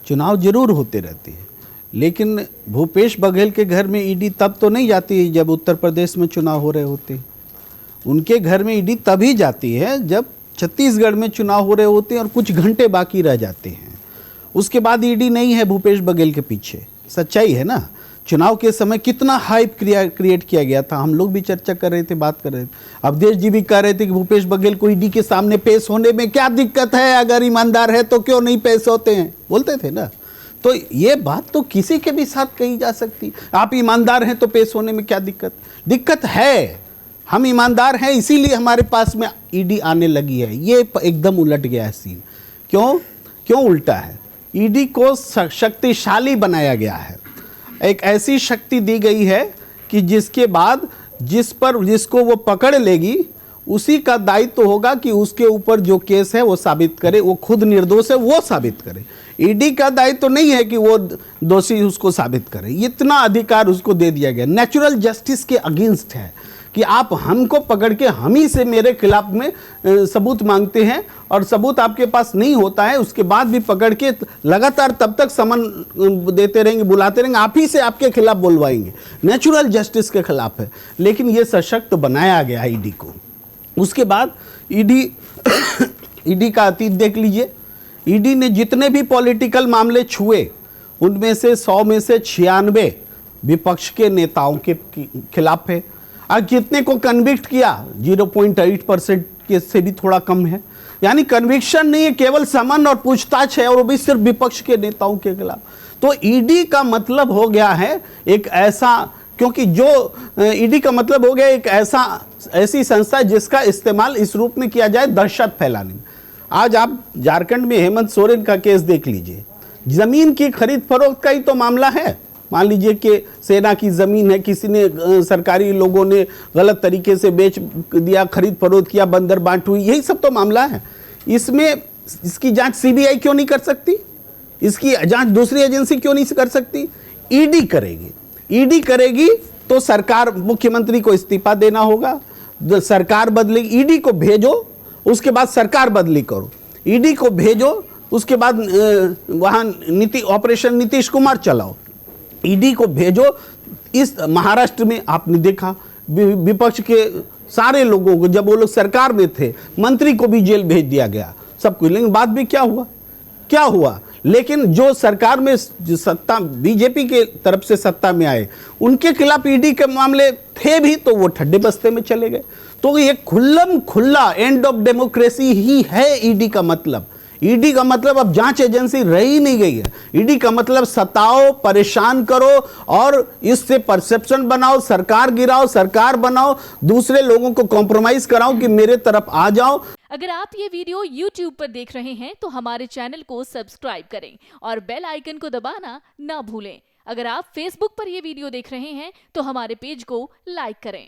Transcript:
चुनाव जरूर होते रहते हैं, लेकिन भूपेश बघेल के घर में ईडी तब तो नहीं जाती जब उत्तर प्रदेश में चुनाव हो रहे होते हैं। उनके घर में ईडी तभी जाती है जब छत्तीसगढ़ में चुनाव हो रहे होते हैं और कुछ घंटे बाकी रह जाते हैं। उसके बाद ईडी नहीं है भूपेश बघेल के पीछे। सच्चाई है ना। चुनाव के समय कितना हाइप क्रिएट किया गया था, हम लोग भी चर्चा कर रहे थे, बात कर रहे थे। अवधेश जी भी कह रहे थे कि भूपेश बघेल को ईडी के सामने पेश होने में क्या दिक्कत है, अगर ईमानदार है तो क्यों नहीं पेश होते हैं, बोलते थे ना। तो ये बात तो किसी के भी साथ कही जा सकती। आप ईमानदार हैं तो पेश होने में क्या दिक्कत है। हम ईमानदार हैं इसीलिए हमारे पास में ईडी आने लगी है। ये एकदम उलट गया है सीन। क्यों उल्टा है? ईडी को शक्तिशाली बनाया गया है। एक ऐसी शक्ति दी गई है कि जिसके बाद जिसको वो पकड़ लेगी उसी का दायित्व होगा कि उसके ऊपर जो केस है वो साबित करे, वो खुद निर्दोष है वो साबित करे। ईडी का दायित्व तो नहीं है कि वो दोषी उसको साबित करे। इतना अधिकार उसको दे दिया गया। नेचुरल जस्टिस के अगेंस्ट है कि आप हमको पकड़ के हम ही से मेरे खिलाफ में सबूत मांगते हैं और सबूत आपके पास नहीं होता है, उसके बाद भी पकड़ के लगातार तब तक समन देते रहेंगे, बुलाते रहेंगे, आप ही से आपके खिलाफ बोलवाएंगे। नेचुरल जस्टिस के खिलाफ है। लेकिन ये सशक्त बनाया गया है ईडी को। उसके बाद ईडी का अतीत देख लीजिए। ईडी ने जितने भी पॉलिटिकल मामले छुए उनमें से 100 में से 96 विपक्ष के नेताओं के खिलाफ है। और कितने को कन्विक्ट किया? 0.8% के से भी थोड़ा कम है। यानी कन्विक्शन नहीं है, केवल समन और पूछताछ है, और वो भी सिर्फ विपक्ष के नेताओं के खिलाफ। तो ईडी का मतलब हो गया है एक ऐसा, क्योंकि जो ईडी का मतलब हो गया एक ऐसी संस्था जिसका इस्तेमाल इस रूप में किया जाए दहशत फैलाने में। आज आप झारखंड में हेमंत सोरेन का केस देख लीजिए। जमीन की खरीद फरोख्त का ही तो मामला है। मान लीजिए कि सेना की जमीन है, किसी ने सरकारी लोगों ने गलत तरीके से बेच दिया, खरीद फरोख्त किया, बंदर बांट हुई, यही सब तो मामला है। इसकी जांच सीबीआई क्यों नहीं कर सकती? इसकी जांच दूसरी एजेंसी क्यों नहीं कर सकती? ईडी करेगी। ईडी करेगी तो सरकार, मुख्यमंत्री को इस्तीफा देना होगा, सरकार बदलेगी। ईडी को भेजो, उसके बाद सरकार बदली करो। ईडी को भेजो, उसके बाद वहां ऑपरेशन नीतीश कुमार चलाओ। ईडी को भेजो। इस महाराष्ट्र में आपने देखा विपक्ष के सारे लोगों को, जब वो लोग सरकार में थे, मंत्री को भी जेल भेज दिया गया, सब कुछ। लेकिन बाद में क्या हुआ? लेकिन जो सरकार में जो सत्ता बीजेपी के तरफ से सत्ता में आए, उनके खिलाफ ईडी के मामले थे भी, तो वो ठड्डे बस्ते में चले गए। तो ये खुला एंड ऑफ डेमोक्रेसी ही है ईडी का मतलब। ईडी का मतलब अब जांच एजेंसी रह ही नहीं गई है। ईडी का मतलब सताओ, परेशान करो और इससे परसेप्शन बनाओ, सरकार गिराओ, सरकार बनाओ, दूसरे लोगों को कॉम्प्रोमाइज कराओ कि मेरे तरफ आ जाओ। अगर आप ये वीडियो YouTube पर देख रहे हैं तो हमारे चैनल को सब्सक्राइब करें और बेल आइकन को दबाना ना भूलें। अगर आप Facebook पर ये वीडियो देख रहे हैं तो हमारे पेज को लाइक करें।